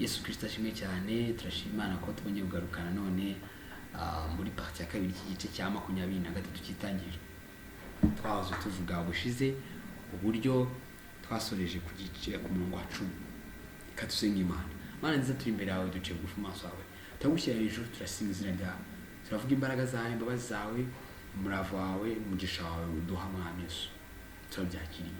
Yesu Kristo ashimwe cyane. Turashima Imana ko tubonye kugarukana none muri parti ya kabiri cy'igice cya 23 cy'Itangiriro. Twahoze tuvuga ubushize uburyo twasoreje ku gice ku murongo wa 10. Katusenga Imana. Mana nziza, turi imbere yawe, duce bugufi mu maso yawe. Tugushyira hejuru, turasinga izina ryawe. Turavuga imbaraga zawe, imbabazi zawe, umurava wawe, umugisha wawe uduha Mwami Yesu. Turabyakiriye.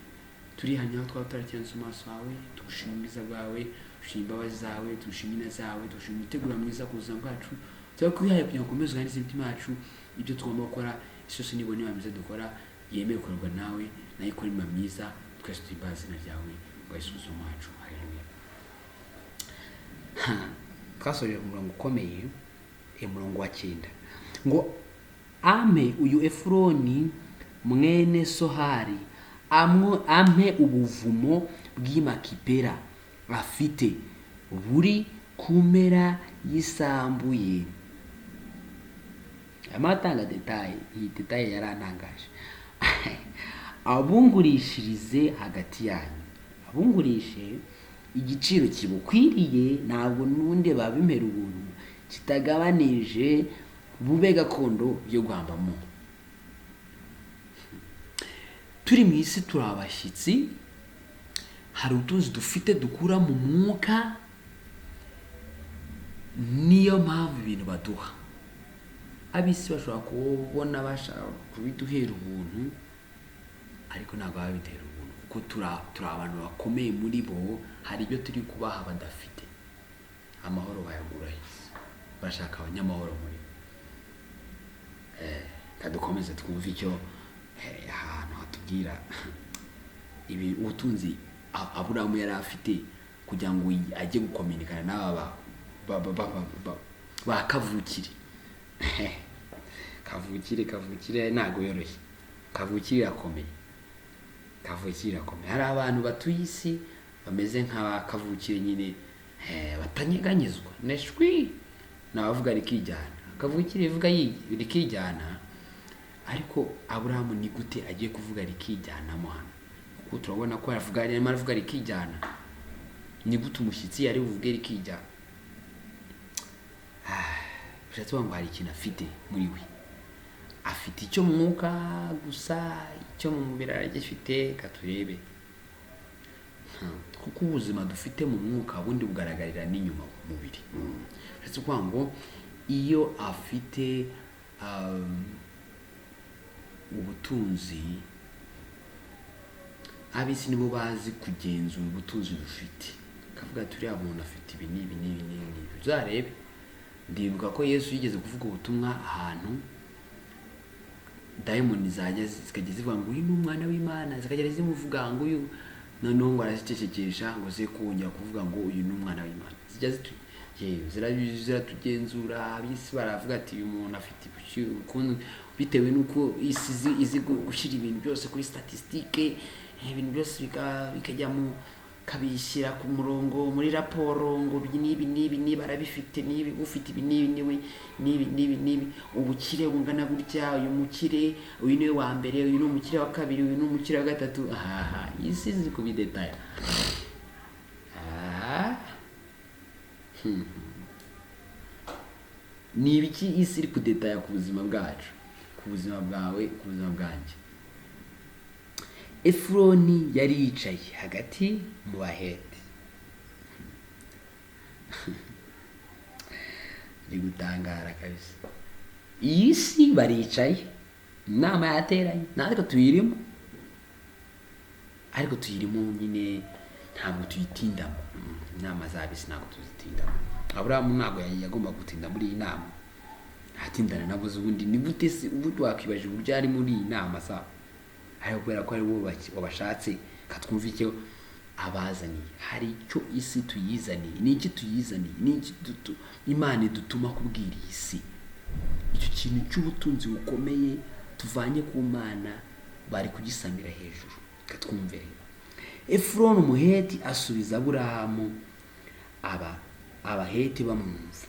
Turihanya twatarakiranze mu maso yawe, tugushima ubwiza bwawe, tugushima imbabazi zawe, tugushima ineza zawe, tugushima imiteguro myiza ku buzima bwacu. Turakuyihaye kugira ngo ukomeze uganirize imitima yacu, ibyo tugomba gukora isose nibone bamize dukora yemeye gukorwa nawe, nayo ikora imba myiza, twese tuyimbaza izina ryawe ngo Yesu wacu. Haleluya. Twasorera umurongo ukomeye, umurongo wa 9 ngo ame uyu Efuroni mwene Sohari ampe ubuvumo bw'imakipera afite buri kumera yisambuye. Amatanga detail, iyi detail yarantangaje. Abungurishirize hagati yanyu, abungurishe igiciro kibukwiriye, ntabwo n'undi babimera ubuntu, kitagabanije bube gakondo byo guhambamo. Turi mu isi turi abashyitsi, hari utuzi dufite dukura mu mwuka, niyo mpamvu ibintu baduha. Abisi bashobora kubona bashaka kubiduhera ubuntu, ariko ntabwo babitera ubuntu, kuko turi abantu bakomeye muri bo. Hari ibyo turi kubaha badafite, amahoro bayagura isi, bashaka abanyamahoro muri bo. Dukomeze twumve icyo ahantu hatubwira ibi ubutunzi Aburahamu yari afite kugira ngo ajye gukominikana n'aba bakavukire. Kavukire ntago yoroshye, kavukire irakomeye. Hari abantu batuye isi bameze nk'abakavukire nyine, batanyeganyezwa neshwi nabavuga rikijyana. Kavukire ivuga rikijyana, ariko Aburahamu ni gute agiye kuvuga rikijyanamo hano? Kuko turabona ko aravuga rikijyana. Ni gute umushyitsi yari buvuge rikijyana? Bishatse ngo hari ikintu afite muri we. Afite icyo mu mwuka gusa, icyo mu mubiri aragifite. Katurebe kuko ubuzima dufite mu mwuka bundi bugaragarira n'inyuma mu mubiri. Bishatse ngo iyo afite ubutunzi, abisi nibo bazi kugenzura ubutunzi dufite. Kavuga turi umuntu afite ibi n'ibi. Uzarebe, ndibuka ko Yesu yigeze kuvuga ubutumwa ahantu, dayimoni zikajya zivuga ngo uyu ni umwana w'Imana, zikajya zimuvuga ngo uyu, noneho ngo arazicecekesha ngo ze kongera kuvuga ngo uyu ni umwana w'Imana. Ziratugenzura. Abisi baravuga ati uyu muntu afite ukuntu, bitewe nuko isi izi gushyira ibintu byose kuri statistique, ibintu byose bikajya mu kabishyira ku murongo muri raporo ngo nibi barabifite, nibi ufite ibi nibi ubukire bungana gutya, uyu mukire, uyu ni wa mbere, uyu ni umukire wa kabiri, uyu ni umukire wa gatatu. Isi izi kubidetaya. Ni ibiki isi iri kudetaya ku buzima bwacu, ku buzima bwawe, ku buzima bwanjye? Efuroni yari yicaye hagati mu baheti. Ni gutangara kabisa. Iyi si baricaye, inama yateranye, natwe tuyirimo, ariko tuyirimo nyine ntabwo tuyitindamo. Inama z'abisi ntabwo tuzitindamo. Aburahamu ntabwo yagomba gutinda muri iyi nama, atindana nabo ubundi. Ni gute se ubu wakwibaje uburyo ari muri iyi nama zabo? Ariko kubera ko ari bo wabashatse, katwumva icyo abazaniye. Hari icyo isi tuyizaniye. Ni iki tuyizaniye? Ni iki Imana idutuma kubwira isi? Icyo kintu cy'ubutunzi bukomeye tuvanye ku Mana, bari kugisamira hejuru. Katwumve rero. Efuroni umuheti asubiza Aburahamu, abaheti bamwumva.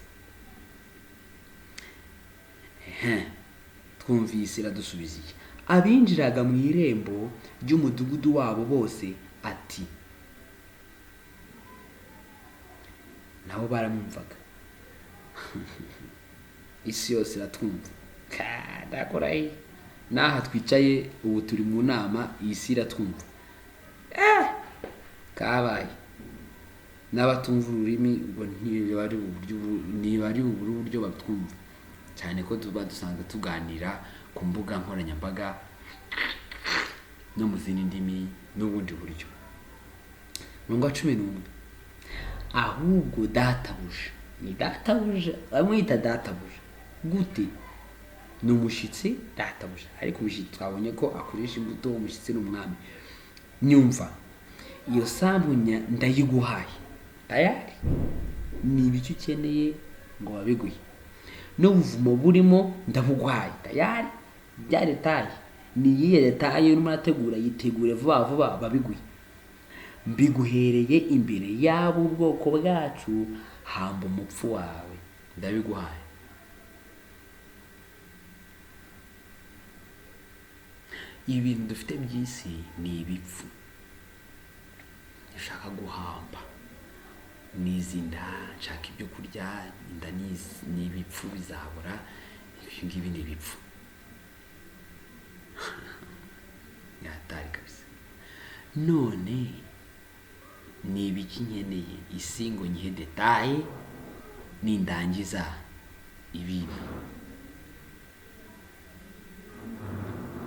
Twumvise iradusubiza iki? Abinjiraga mu irembo ry'umudugudu wabo bose ati, nabo baramwumvaga. Isi yose iratwumva. Ndakora n'aha twicaye ubu turi mu nama, iyi si iratwumva. Kabaye n'abatumva ururimi ubwo ntibari uburyo batwumva, cyane ko tuba dusanzwe tuganira ku mbuga nkoranyambaga no mu zindi ndimi n'ubundi buryo. Mirongo 11. Ahubwo databuja, ni databuja, bamwita databuja gute? Ni umushyitsi databuja, ariko umushyitsi twabonye ko akoresha imbuto, umushyitsi n'umwami. Nyumva, iyo sambu ndayiguhaye tayari, ni ibiki ukeneye ngo babiguhe, n'ubuvumo burimo ndabuguhaye tayari, bya detaye. Ni iyihe detaye urimo urategura? Yitegure vuba vuba babiguhe. Mbiguhereye imbere y'abo ubwoko bwacu, hamba umupfu wawe, ndabiguhaye. Ibintu dufite by'isi ni ibipfu. Nshaka guhamba n'izi nda, nshaka ibyo kurya, inda ni ibipfu bizabura, ibyo ngibi ni ibipfu. Yatari kabisa. None ni ibiki nkeneye? Isi ngo nyihe detaye, nindangiza ibibi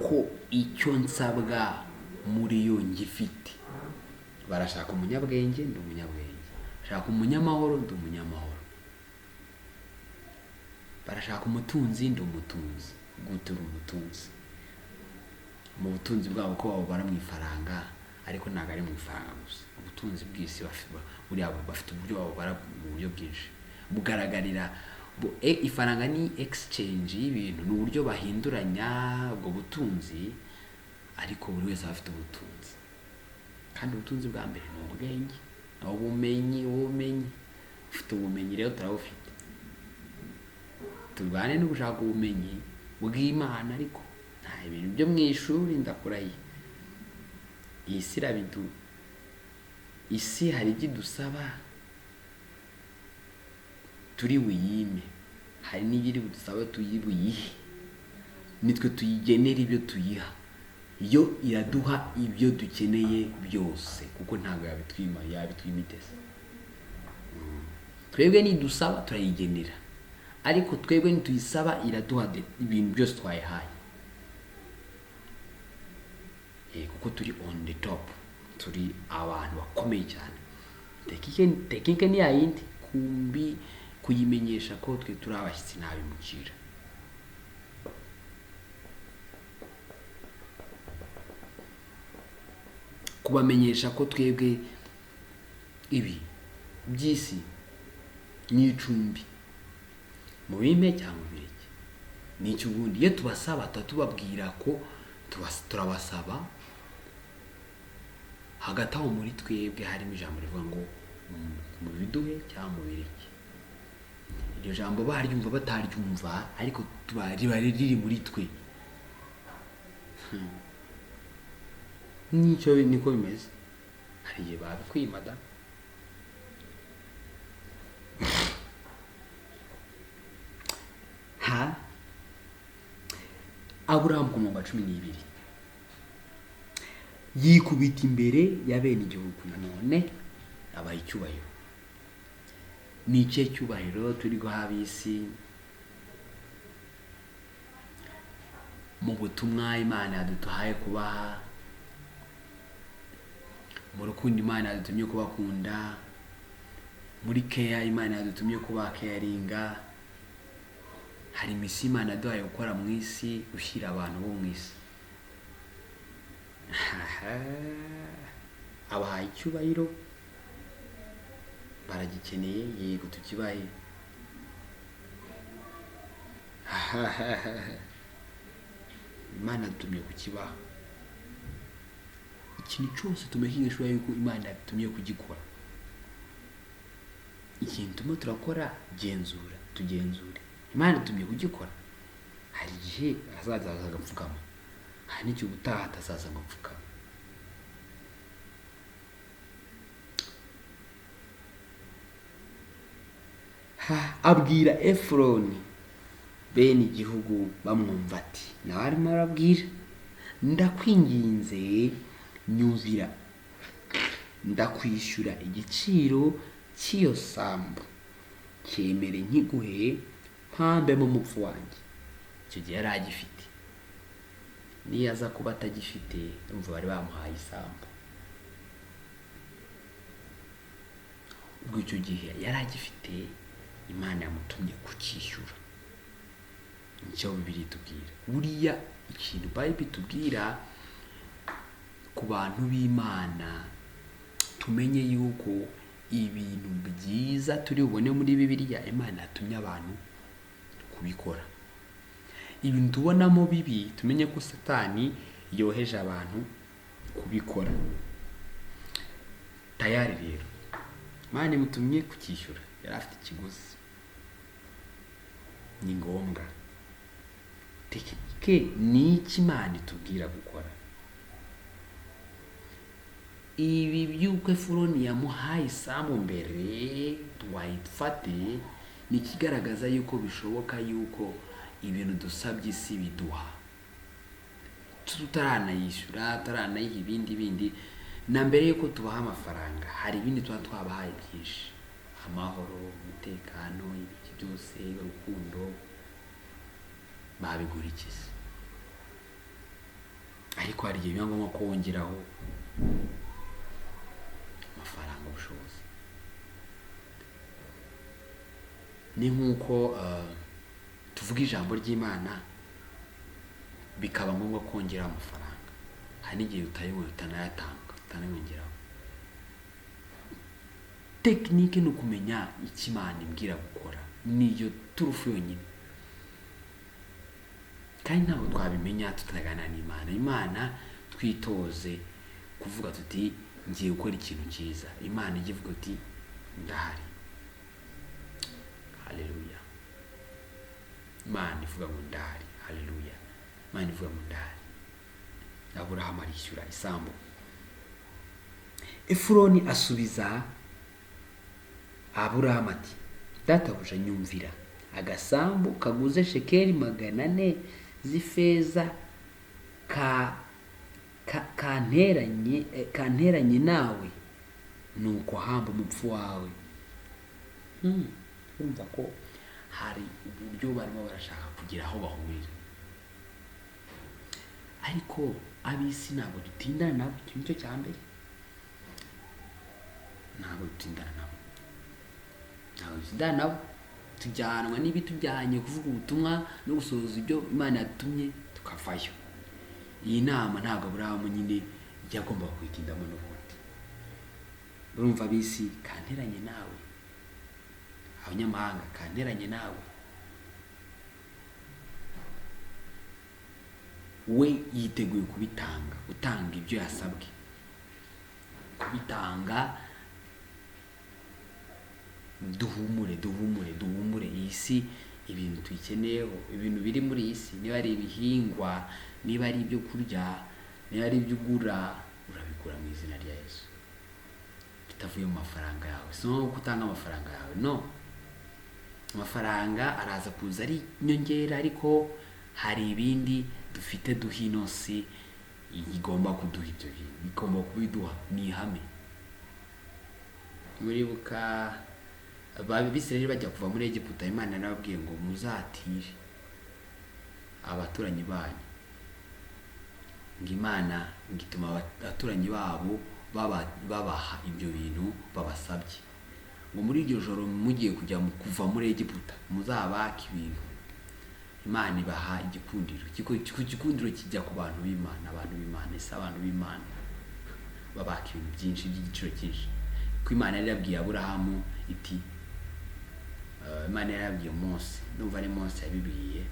ko icyo nsabwa muri yo ngifite. Barashaka umunyabwenge, ndi umunyabwenge. Barashaka umunyamahoro, ndi umunyamahoro. Barashaka umutunzi, ndi umutunzi. Gute uri umutunzi? Mu butunzi bwabo ko babara mu ifaranga, ariko ntabwo ari mu ifaranga gusa. Ubutunzi bw'isi bafite uburyo babara mu buryo bwinshi bugaragarira. Ifaranga ni exchange y'ibintu, ni uburyo bahinduranya ubwo butunzi, ariko buri wese afite ubutunzi. Kandi ubutunzi bwa mbere ni ubwenge, ubumenyi. Ufite ubumenyi rero turabufite. Turwane no gushaka ubumenyi bw'Imana, ariko nta ibintu byo mu ishuri ndakurahiye. Iyi si isi hari ibyo dusaba turi buyime, hari n'ibiri budusaba tuyibuyihe, nitwe tuyigenera ibyo tuyiha. Yo iraduha ibyo dukeneye byose, kuko ntabwo yabitwima itese. Twebwe nidusaba turayigenera, ariko twebwe nituyisaba iraduha ibintu byose twayihaye. Kuko turi on the top, turi abantu bakomeye cyane. Tekike ni yayindi, kuyimenyesha ko twe turi abashyitsi ntabimukira. Kubamenyesha ko twebwe ibi by'isi ni icumbi, mu bime cyangwa bireke. Ni icyo ubundi iyo tubasaba tubabwira ko turabasaba, hagati aho muri twebwe harimo ijambo rivuga ngo mu biduhe cyangwa mu bireke. Iryo jambo baryumva bataryumva, ariko riba riri muri twe. Nicyo niko bimeze. Hari igihe babikwima da. Aburahamu ku murongo wa 12 yikubita imbere ya bene igihugu, nanone abaha icyubahiro. Ni icyo cyubahiro turi guha ab'isi mu butumwa Imana yaduhaye kubaha, mu rukundo Imana yadutumye kubakunda, muri care Imana yadutumye kubacaringa. Hari imisi Imana yaduhaye gukora mu isi, gushyira abantu bo mu isi. Abahaye icyubahiro, baragikeneye, yego tukibaye. Imana yadutumye kukibaha. Ikintu cyose tumeshyishwa yuko Imana yadutumye kugikora. Ikintu turimo turakora, tugenzure. Imana yadutumye kugikora. Hari igihe azaza agapfukama, hari n'icyo gutaha atazaza agapfukama. abwira Efuroni bene igihugu bamwumva ati, nawe arimo arabwira, ndakwinginze nyumvira, ndakwishyura igiciro cy'iyo sambu, cyemere nkiguhe mpambemo umupfu wanjye. Icyo gihe yari agifite, niyo aza kuba atagifite umva bari bamuhaye isambu. Ubwo icyo gihe yari agifite, Imana yamutumye kucyishyura. Nicyo Bibiliya itubwira. Buriya ikintu Bible itubwira ku bantu b'Imana, tumenye yuko ibintu byiza turi bubone muri Bibiliya Imana yatumye abantu kubikora. Ibintu tubonamo bibi tumenye ko Satani yoheje abantu kubikora. Tayari rero Imana imutumye kucyishyura, yari afite ikiguzi, ni ngombwa. Tekinike ni iki Imana itubwira gukora? Ibi by'uko Efuroni yamuhaye isambu mbere twayifate, ni ikigaragaza yuko bishoboka yuko ibintu dusabye isi biduha, tutaranayishyura, tutaranayiha ibindi na mbere yuko tubaha amafaranga hari ibindi tuba twabahaye byinshi: amahoro, umutekano, ibiki byose, urukundo. Babigura iki se? Ariko hari igihe biba ngombwa ko wongeraho amafaranga, ubushobozi. Ni nk'uko tuvuga ijambo ry'Imana bikaba ngombwa kongeraho amafaranga, hari n'igihe utayibona utanayatanga, utanayongeraho. Tekinike ni ukumenya icyo Imana imbwira gukora, niyo turufu yonyine. Kandi ntabwo twabimenya tutaganira n'Imana. Imana twitoze kuvuga tuti ngiye gukora ikintu cyiza. Imana ijya ivuga uti ndahari. Haleluya. Imana ivuga ngo ndahari. Haleluya. Imana ivuga ngo ndahari. Aburahamu arishyura isambu. Efuroni asubiza Aburahamu ati, databuja nyumvira, agasambu kaguze shekeli 400 z'ifeza kanteranye nawe, nuko hamba umupfu wawe. Urumva ko hari uburyo barimo barashaka kugira aho bahurira, ariko ab'isi ntabwo dutindana nabo. Icyo nicyo cya mbere, ntabwo dutindana nabo, tujyanwa n'ibitujyanye kuvuga ubutumwa no gusohoza ibyo Imana yatumye tukavayo. Iyi nama ntabwo Aburahamu nyine yagomba kwitindamo n'ubundi. Urumva ab'isi kanteranye nawe, abanyamahanga kanteranye nawe. We yiteguye kubitanga, gutanga ibyo yasabwe, kubitanga. Duhumure iyi si, ibintu tuyikeneyeho, ibintu biri muri iyi si, niba ari ibihingwa, niba ari ibyo kurya, niba ari ibyo ugura, urabigura mu izina rya Yesu, bitavuye mu mafaranga yawe. Si ngombwa ko utanga amafaranga yawe, no. Amafaranga araza kuza ari inyongera, ariko hari ibindi dufite duha ino si igomba kuduha. Ibyo bintu igomba kubiduha, ni ihame. Muribuka Abisirayeli bajya kuva muri Egiputa, Imana yarababwiye ngo muzatire abaturanyi banyu, ngo Imana ngituma abaturanyi babo babaha ibyo bintu babasabye, ngo muri iryo joro mugiye kujya kuva muri Egiputa muzabaka ibintu. Imana ibaha igikundiro. Igikundiro kijya ku bantu b'Imana. Abantu b'Imana, ese abantu b'Imana babaka ibintu byinshi by'igiciro cyinshi. Ko Imana yari yabwiye Aburahamu iti, Imana yari yabwiye Mose, numva ari Mose yabibwiye,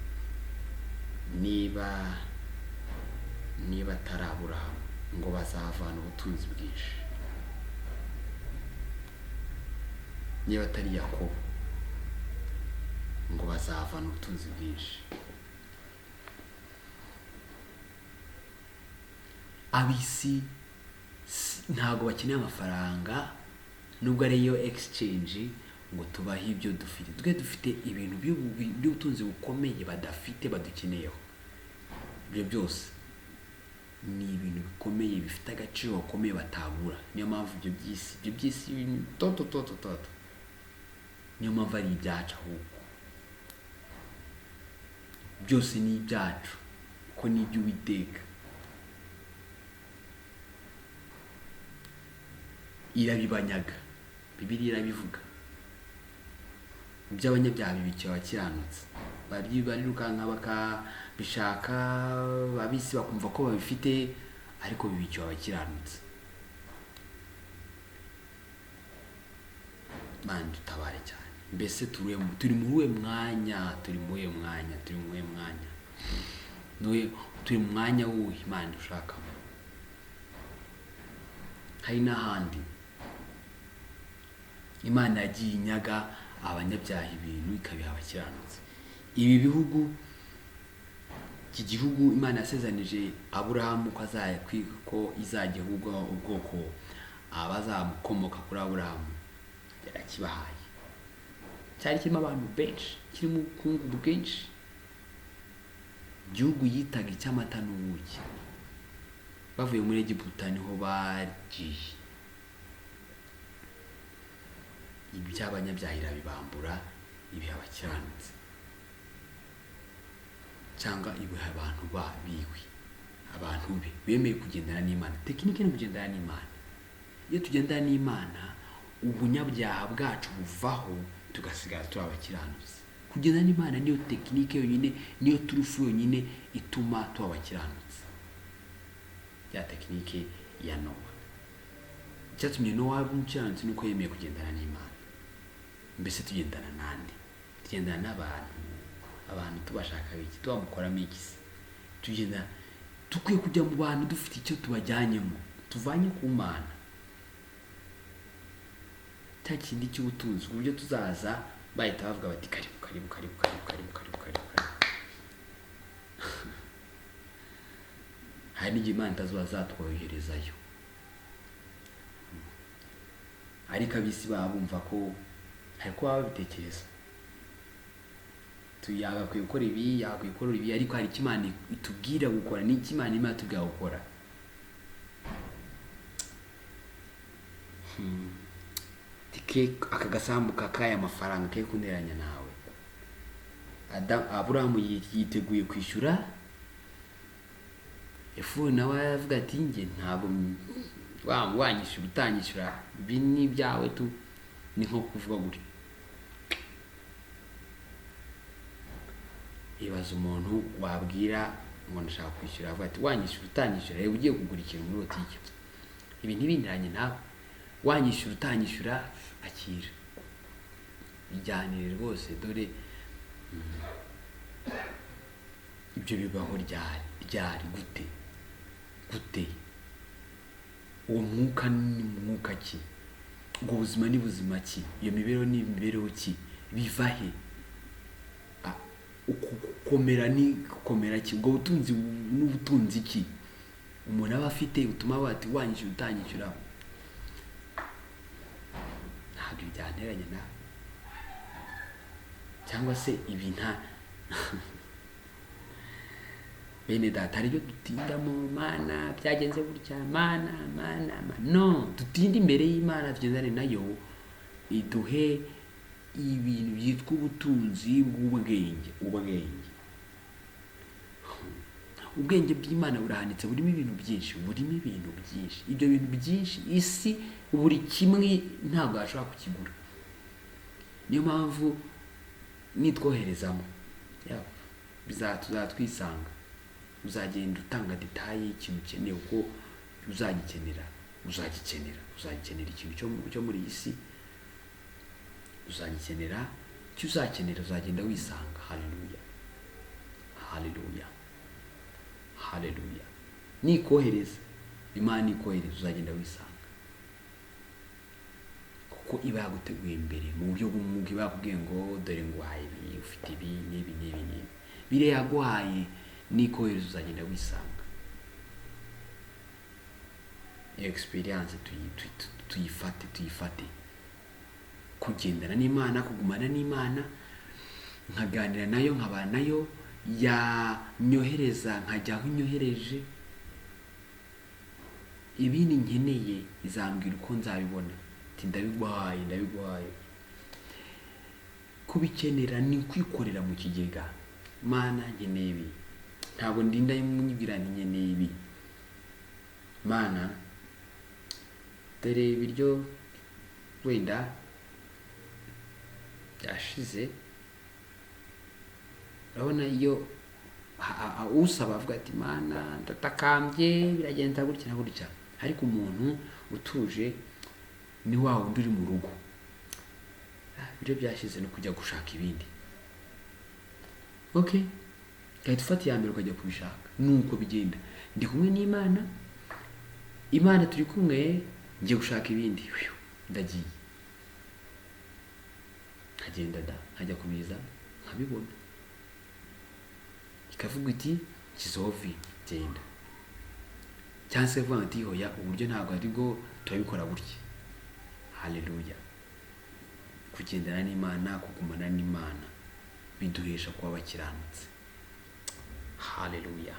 niba atari Aburahamu ngo bazavana ubutunzi bwinshi, niba atari Yakobo ngo bazavana ubutunzi bwinshi. Ab'isi ntabwo bakeneye amafaranga, nubwo ariyo exchange ngo tubahe ibyo dufite. Twe dufite ibintu by'ubutunzi bukomeye badafite badukeneyeho. Ibyo byose ni ibintu bikomeye bifite agaciro gakomeye batabura. Niyo mpamvu ibyo by'isi toto niyo mpamvu ari ibyacu. Ahubwo byose ni ibyacu kuko ni iby'Uwiteka. Irabibanyaga, Bibiliya irabivuga. Iby'abanyabyaha bibikiwe abakiranutsi. Barirukanka bakabishaka, abisi bakumva ko babifite, ariko bibikiwe abakiranutsi. Mana dutabare cyane. Mbese turi mu uwe mwanya, turi mu mwanya w'uwo Imana dushakamo. Hari n'ahandi Imana yagiye inyaga abanyabyaha ibintu ikabiha abakiranutsi. Ibi bihugu, iki gihugu Imana yasezanije Aburahamu ko izajya ahubwo ubwoko abazamukomoka kuri Aburahamu, yarakibahaye. Cyari kirimo abantu benshi, kirimo ubukungu bwinshi. Igihugu yitaga icy'amata n'ubuki. Bavuye muri Egiputa niho bagiye. Iby'abanyabyaha irabibambura, ibiha abakiranutsi. Cyangwa ibiha abantu biwe, abantu be bemeye kugendana n'Imana. Tekinike ni kugendana n'Imana. Iyo tugendana n'Imana, ubunyabyaha bwacu buvaho, tugasigara turi abakiranutsi. Kugendana n'Imana niyo tekinike yonyine, niyo turufu yonyine ituma tuba abakiranutsi. Ya tekinike ya Nowa. Icyatumye Nowa aba umukiranutsi nuko yemeye kugendana n'Imana. Mbese tugendana nande? Tugendana n'abantu tubashaka biki, tubamukoramo iki se? Tukwiye kujya mu bantu dufite icyo tubajyanyemo, tuvanye ku Mana. Cya kindi cy'ubutunzi, ku buryo tuzaza bahita bavuga bati karibu. Hari n'igihe Imana itazatwoherezayo. Ariko abisi bumva ko ariko baba babitekereza. Yagakwiye gukora ibi, ariko hari icyo Imana itubwira gukora, n'icyo Imana irimo itubwira gukora. Aka gasambuka k'aya mafaranga ke kunteranya nawe. Aburahamu yiteguye kwishyura. Efu nawe aravuga ati njye ntabwo wanyishyura utanyishyura, ibi ni ibyawe tu. Ni nko kuvuga gutya. Ibaza umuntu wabwira ngo ndashaka kwishyura, avuga ati wanyishyura utanyishyura, reba ugiye kugura ikintu muri butike. Ibi ntibindiranye nawe. Wanyishyura utanyishyura, akira. Bijyanire rwose, dore ibyo bibaho ryari gute? Uwo mwuka ni mwuka ki? Ubwo buzima ni buzima ki? Iyo mibereho ni mibereho ki? Biva he? Komera ki? Ubwo butunzi n'ubutunzi ki umuntu aba afite utuma bati wanyishyura utanyishyura? Ntabwo byanteranye nawe. Cyangwa se ibi nta Benedata hari ibyo dutindamo, Mana byagenze gutya, Mana. No, dutinde imbere y'Imana, tugendane nayo, iduhe ibintu byitwa ubutunzi bw'ubwenge. Ubwenge bw'Imana burahanitse, burimo ibintu byinshi. Ibyo bintu byinshi isi buri kimwe ntabwo ashobora kukigura. Niyo mpamvu nitwoherezamo tuzatwisanga. Uzagenda utanga detaye y'ikintu ukeneye, uko uzagikenera ikintu cyo muri iyi si, uzagikenera icyo uzakenera, uzagenda wisanga. Haleluya. Nikohereza, Imana ikohereza, uzagenda wisanga, kuko iba yaguteguye mbere mu buryo bw'umwuka. Iba yakubwiye ngo dore nguhaye ibi, ufite ibi n'ibi. Bire yaguhaye, nikohereza, uzagenda wisanga. Iyo experience tuyifate, kugendana n'Imana, kugumana n'Imana, nkaganira nayo, nkabana nayo, yanyohereza nkajya aho inyohereje, ibindi nkeneye izambwira uko nzabibona, ati ndabiguhaye. Kubikenera ni kwikorera mu kigega. Mana nkeneye ibi, ntabwo ndinda munyibwira nti nkeneye ibi. Mana dore ibiryo wenda byashize, urabona iyo usaba avuga ati Mana ndatakambye biragenda gutya na gutya, ariko umuntu utuje ni wa wundi uri mu rugo, ibyo byashize no kujya gushaka ibindi. Okay, gahita ufata iya mbere ukajya kubishaka. Nuko bigenda, ndi kumwe n'Imana, Imana turi kumwe, ngiye gushaka ibindi, ndagiye, nkagenda nkajya kubiza, nkabibona, ikavuga iti kizovi genda, cyangwa se vuga ati hoya uburyo ntabwo ari bwo turabikora gutya. Haleluya. Kugendana n'Imana, kugumana n'Imana biduhesha kuba abakiranutsi. Haleluya.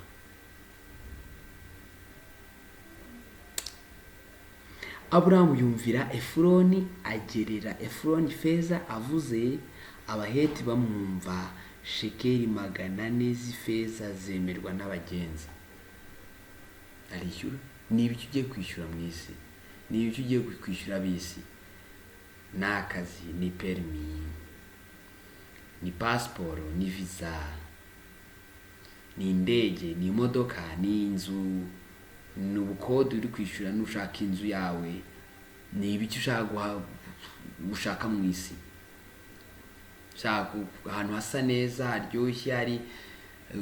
Aburahamu yumvira Efuroni, agerera Efuroni feza, avuze abaheti bamwumva shekeli 400 z'ifeza zemerwa n'abagenzi. Arishyura. Ni ibiki ugiye kwishyura mu isi? Ni ibiki ugiye kwishyura ab'isi? Ni akazi, ni perimi, ni pasiporo, ni visa, ni indege, ni imodoka, ni inzu, ni ubukode uri kwishyura nushaka inzu yawe. Ni ibiki ushaka gushaka mu isi? Ushaka ahantu hasa neza, haryoshye, hari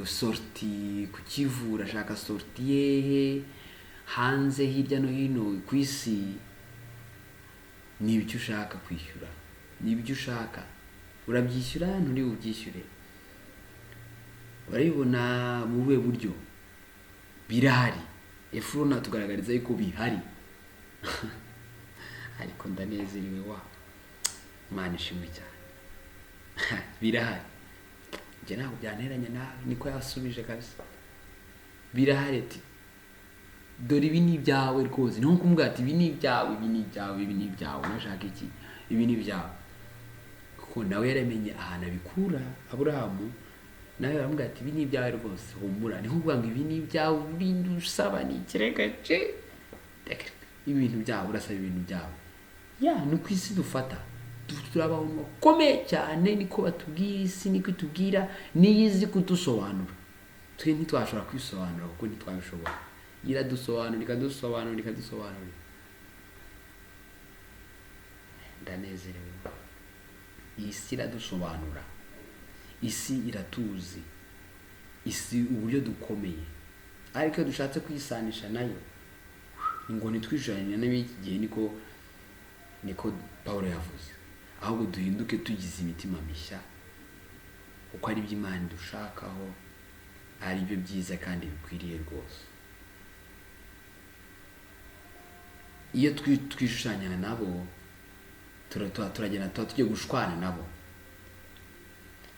sorti ku Kivu, ashaka sorti yehe hanze hirya no hino ku isi. Ni ibiki ushaka kwishyura? Ni ibiki ushaka? Urabyishyura nturi bubyishyure? Urabibona mu buhe buryo? Birahari. Efuroni tugaragariza yuko bihari. Ariko ndanezerewe wa Imana ishimwe cyane. Birahari. Njye ntabwo byanteranya nawe, niko yasubije kabisa. Birahari ati dore ibi ni ibyawe rwose. Ni nko kumubwira ati ibi ni ibyawe, ibi ni ibyawe, ibi ni ibyawe, unashaka iki? Ibi ni ibyawe. Kuko nawe yaramenye ahantu abikura. Aburahamu nawe aramubwira ati ibi ni ibyawe rwose, humura. Ni nko kuvuga ngo ibi ni ibyawe, ibindi usaba ni ikiregace, ibintu byawe, urasaba ibintu byawe. Ni ku isi dufata, turabaho bakomeye cyane, niko batubwira isi, niko itubwira, niyizi kudusobanura. Twe ntitwashobora kwisobanura kuko ntitwabishobora. Ikadusobanura. Ndanezerewe. Isi iradusobanura, isi iratuzi, isi uburyo dukomeye. Ariko iyo dushatse kwisanisha nayo ngo nitwishushanya n'iki gihe, niko Pawulo yavuze, ahubwo duhinduke tugize imitima mishya, kuko ari by'Imana dushakaho, ari byo byiza kandi bikwiriye rwose. Iyo twishushanya nabo turagenda tugiye gushwana nabo.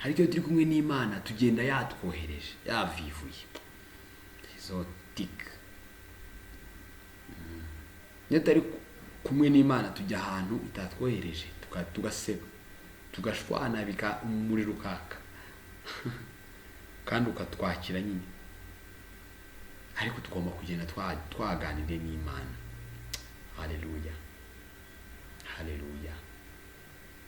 Ariko iyo turi kumwe n'Imana tugenda yatwohereje, yavivuye izotika. Iyo tari kumwe n'Imana tujya ahantu itatwohereje, tugaseba, tugashwana, umuriro ukaka kandi ukatwakira nyine. Ariko tugomba kugenda twaganiriye n'Imana. Haleluya.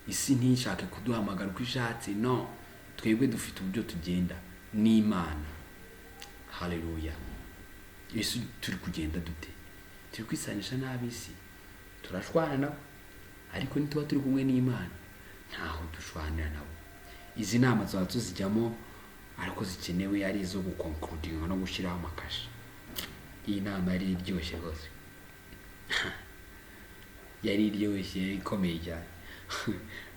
Isi ntishake kuduhamagara uko ishatse, no. Twebwe dufite uburyo tugenda n'Imana. Haleluya. Yesu turi kugenda dute? Turi kwisanisha n'ab'isi, turashwana nabo. Ariko nituba turi kumwe n'Imana ntaho dushwanira nabo. Izi nama zawe tuzijyamo ariko zikenewe ari izo gukonkludinga no gushyiraho amakashi. Iyi nama yari iryoshye rwose. Yari iryoshye ikomeye cyane.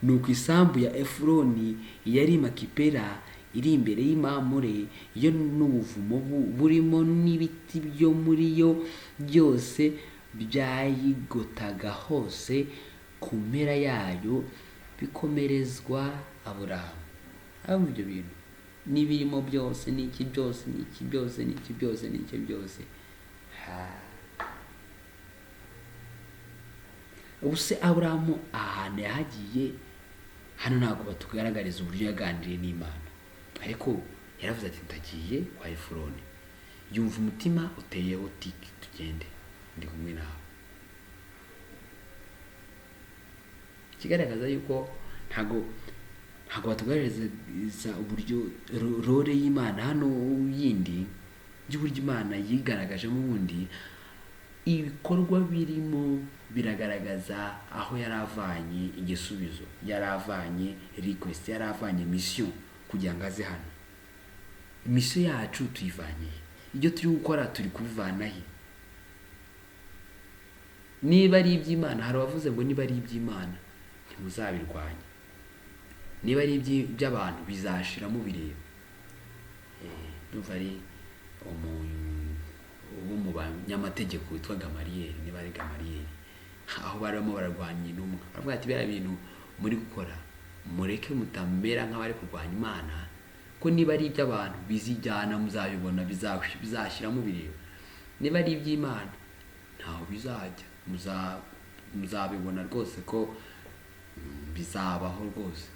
Nuko isambu ya Efuroni yari Makipera, iri imbere y'Imamure, yo n'ubuvumo burimo n'ibiti byo muri yo byose byayigotaga hose ku mpera yayo bikomerezwa Aburahamu. Aho ibyo bintu n'ibirimo byose, n'iki byose, n'iki byose, n'iki byose, n'iki byose. Ubuse Aburahamu ahantu yahagiye, hano ntabwo batugaragariza uburyo yaganiriye n'Imana, ariko yaravuze ati ndagiye kwa Efuroni, yumva umutima uteyeho tiki, tugende ndi kumwe nawe. Kigaragaza yuko ntago batugaragariza uburyo role y'Imana hano yindi y'uburyo Imana yigaragajemo ubundi. Ibikorwa birimo biragaragaza aho yaravanye igisubizo, yaravanye request, yaravanye mission kugira ngo aze hano. Mission yacu tuyivanye, ibyo turi gukora turi kubivana he? Niba ari iby'Imana, hari abavuze ngo niba ari iby'Imana ntimuzabirwanya, niba ari iby'abantu bizashiramo bireba. Ndumva ari uwo mu banyamategeko witwa Gamariyeri, niba ari Gamariyeri, aho barimo bararwanya intumwa, baravuga ati biriya bintu muri gukora mureke mutamera nk'abari kurwanya Imana, ko niba ari iby'abantu bizijyana muzabibona, bizashyiramo bireba. Niba ari iby'Imana ntaho bizajya, muzabibona rwose ko bizabaho rwose.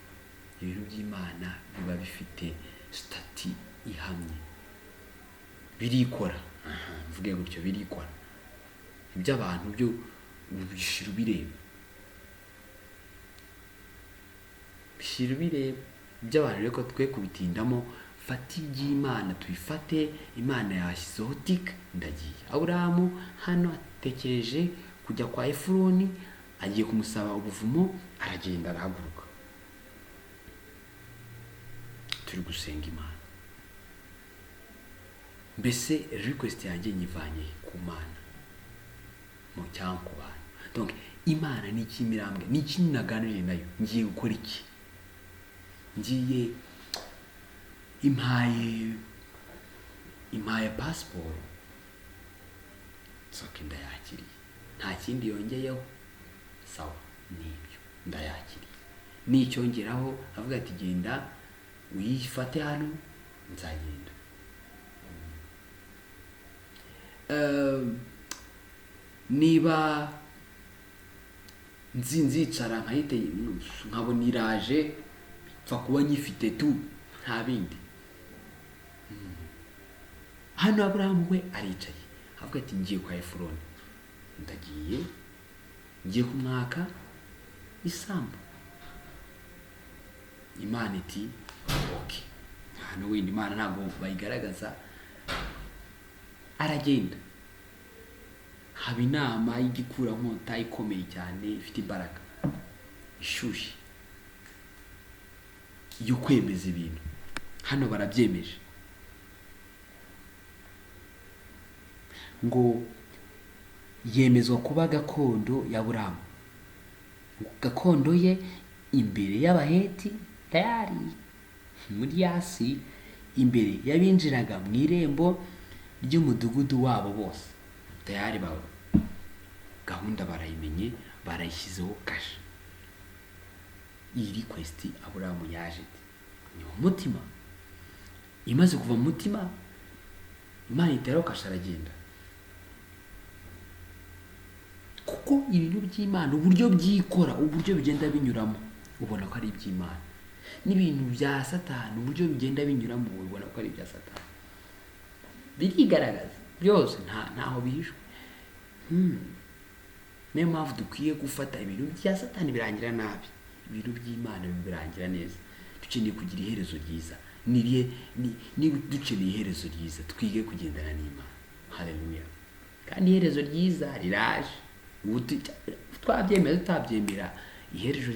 Ibintu by'Imana biba bifite stati ihamye, birikora. Mvuge gutyo, birikora. Iby'abantu byo bishira bireba, iby'abantu rero twe kubitindamo. Fata iby'Imana tubifate, Imana yashyizeho tik, ndagiye. Aburahamu hano atekereje kujya kwa Efuroni, agiye kumusaba ubuvumo, aragenda arahaguruka. Turi gusenga Imana. Mbese request yanjye nyivanye ku Mana mu cyangwa ku bantu. Donc Imana ni ikimirambwe, ni ikintu naganiriye nayo. Ngiye gukora iki? Ngiye impaye passport, soke ndayakiriye, nta kindi yongeyeho. Sawa, nibyo ndayakiriye. Nicyongeraho avuga ati genda uyifate hano, nzagenda. Niba nzicara nkahite nkabona iraje, pfa kuba nyifite tu, nta bindi. Hano Aburahamu we aricaye, avuga ati ngiye kwa Efuroni, ndagiye, ngiye kumwaka isambu. Imana iti okay. Hano wenda Imana ntabwo bayigaragaza. Aragenda, haba inama y'igikurankota ikomeye cyane, ifite imbaraga, ishyushye, yo kwemeza ibintu. Hano barabyemeje ngo yemezwa kuba gakondo ya Aburahamu, gakondo ye imbere y'Abaheti, tayari muri yasi, imbere y'abinjiraga mu irembo ry'umudugudu wabo bose. Tayari bawe gahunda barayimenye, barayishyizeho kasha. Iyi request Aburahamu yaje ni umutima, imaze kuva mu mutima, Imana iteraho kasha, aragenda. Kuko ibintu by'Imana uburyo byikora, uburyo bigenda binyuramo, ubona ko ari iby'Imana. N'ibintu bya Satani uburyo bigenda binyuramo, ubona ko ari ibya Satani. Birigaragaza byose, ntaho bihishwe. Niyo mpamvu dukwiye gufata ibintu bya Satani birangira nabi, ibintu by'Imana birangira neza. Dukeneye kugira iherezo ryiza. Niba dukeneye iherezo ryiza, twige kugendana n'Imana. Haleluya. Kandi iherezo ryiza riraje. Twabyemera tutabyemera, iherezo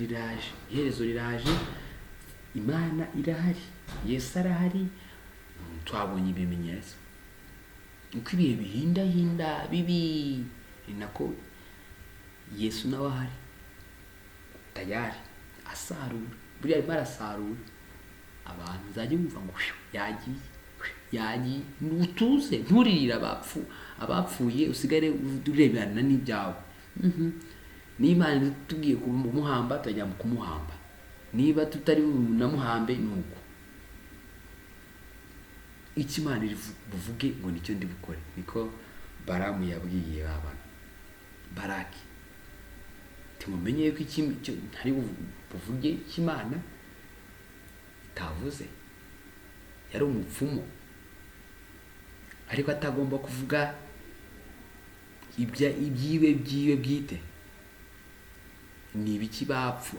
riraje. Imana irahari, Yesu arahari. Twabonye ibimenyetso uko ibihe bihindahinda bibi, ni nako Yesu nawe ahari, tayari asarura. Buriya arimo arasarura abantu. Uzajya wumva ngo yagiye, utuze, nturirire abapfuye, usigare urebana n'ibyawe. N'Imana tubwiye kumuhamba, tujya mu kumuhamba. niba tutari namuhambe nuko ikimana buvuge ngo nicyo ndi bukore. Niko Baramu yabwiye abantu Baraki, timumenye ko icyo ntari buvuge ikimana itavuze. Yari umupfumu ariko atagomba kuvuga ibyiwe bwite. Ni ibiki bapfu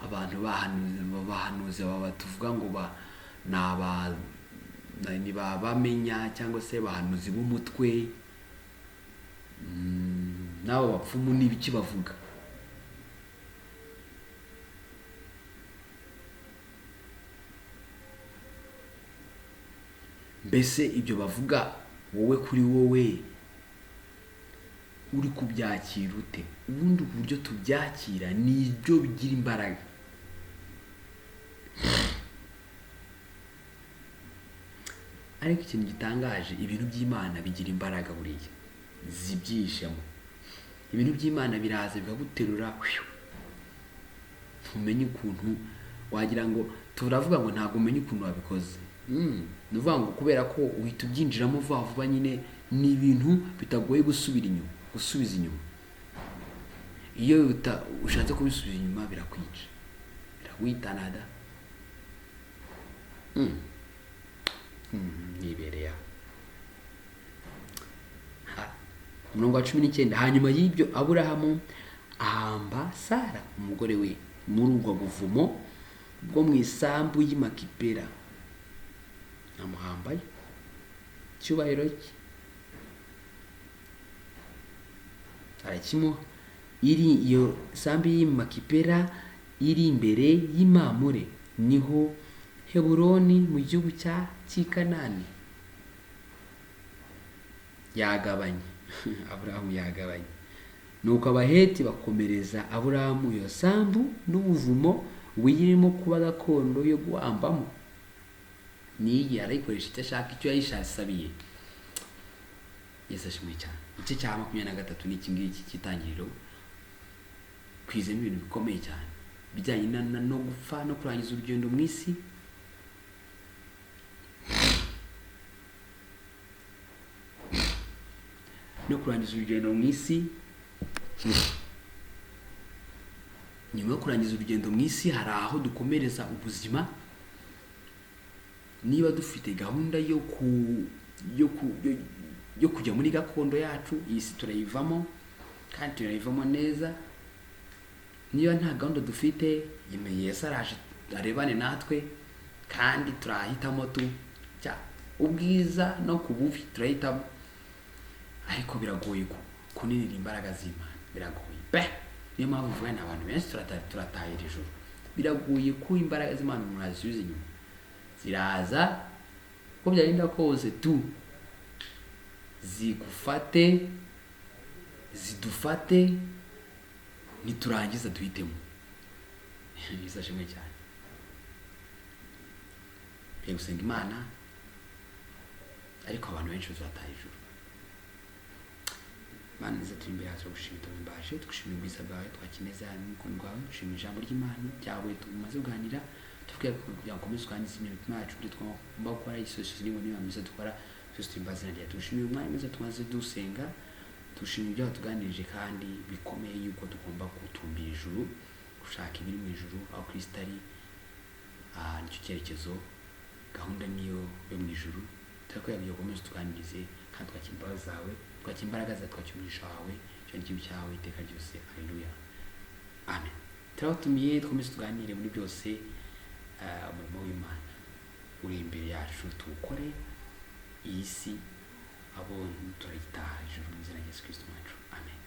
abantu bahanuzi baba tuvuga ngo ni bamenya cyangwa se bahanuzi b'umutwe, n'abo bapfumu ni ibiki bavuga. Mbese ibyo bavuga wowe kuri wowe uri kubyakira ute? Ubundi uburyo tubyakira ni ibyo bigira imbaraga. Ariko ikintu gitangaje, ibintu by'Imana bigira imbaraga buriya zibyishemo. Ibintu by'Imana biraza bikaguterura, ntumenye ukuntu, wagira ngo turavuga ngo ntabwo umenye ukuntu wabikoze. Ni uvuga ngo kubera ko uhita ubyinjiramo vuba nyine, ni ibintu bitagoye gusubiza inyuma. Iyo ushatse kubisubiza inyuma birakwica, birawitanada. Nibereye umurongo wa 19. Hanyuma y'ibyo Aburahamu ahamba Sara umugore we muri ubwo buvumo bwo mu isambu y'i Makipela, amuhambayo icyubahiro cye arakimuha. Iyo sambu y'i Makipela iri imbere y'Imamure, niho Heburoni mu gihugu cy'i Kanani yagabanye. Aburahamu yagabanye. Nuko Abaheti bakomereza Aburahamu iyo sambu n'ubuvumo wirimo kuba gakondo yo guhambamo. Niyi arayikoresha icyo ashaka, icyo yayishasabiye. Yesu ashimwe cyane. Igice cya 23 ni iki ngiki cy'Itangiriro. Kwizera ibintu bikomeye cyane bijyanye no gupfa no kurangiza urugendo mu isi. No kurangiza urugendo mu isi. Nyuma yo kurangiza urugendo mu isi hari aho dukomereza ubuzima. Niba dufite gahunda yo kujya muri gakondo yacu, iyi si turayivamo kandi turayivamo neza. Niba nta gahunda dufite, Yesu araje arebane natwe kandi turahitamo ubwiza no ku bubi turahitamo. Ariko biragoye kuninira imbaraga z'Imana, biragoye niyo mpamvu uvuga n'abantu benshi turataye Ijuru. Biragoye ko imbaraga z'Imana umuntu azisubiza inyuma. Ziraza ko byarinda kose zidufate niturangiza duhitemo. Yesu ashimwe cyane. Byo gusenga Imana, ariko abantu benshi bazataye Ijuru. Mana nziza turi imbere yacu, gushimira tumbaje, tugushimira ubwiza bwawe, twakineza n'urukundo rwawe, tugushimira ijambo ry'Imana ryawe tumaze kuganira, tuvuga kugira ngo komeze twangize imitima yacu, ibyo twagomba gukora, isosi n'ibintu bimeze dukora byose tumbazina rya. Tugushimira umwanya mwiza tumaze dusenga, tugushimira ibyo watuganirije kandi bikomeye yuko tugomba gutumbira ijuru, gushaka ibiri mu ijuru aho Kristo ari. Nicyo cyerekezo, gahunda niyo yo mu ijuru. Turakwiyabye komeze tuganirize kandi twakira imbabazi zawe, twakira imbaraga zawe, twakira umugisha wawe, cyo n'ikibi cyawe iteka ryose. Haleluya, amen. Turabatumiye twomeze tuganire muri byose. Umurimo w'Imana uri imbere yacu, tuwukore. Iyi si abo turayitaha Ijuru mu izina rya Yesu Kristo wacu, amen.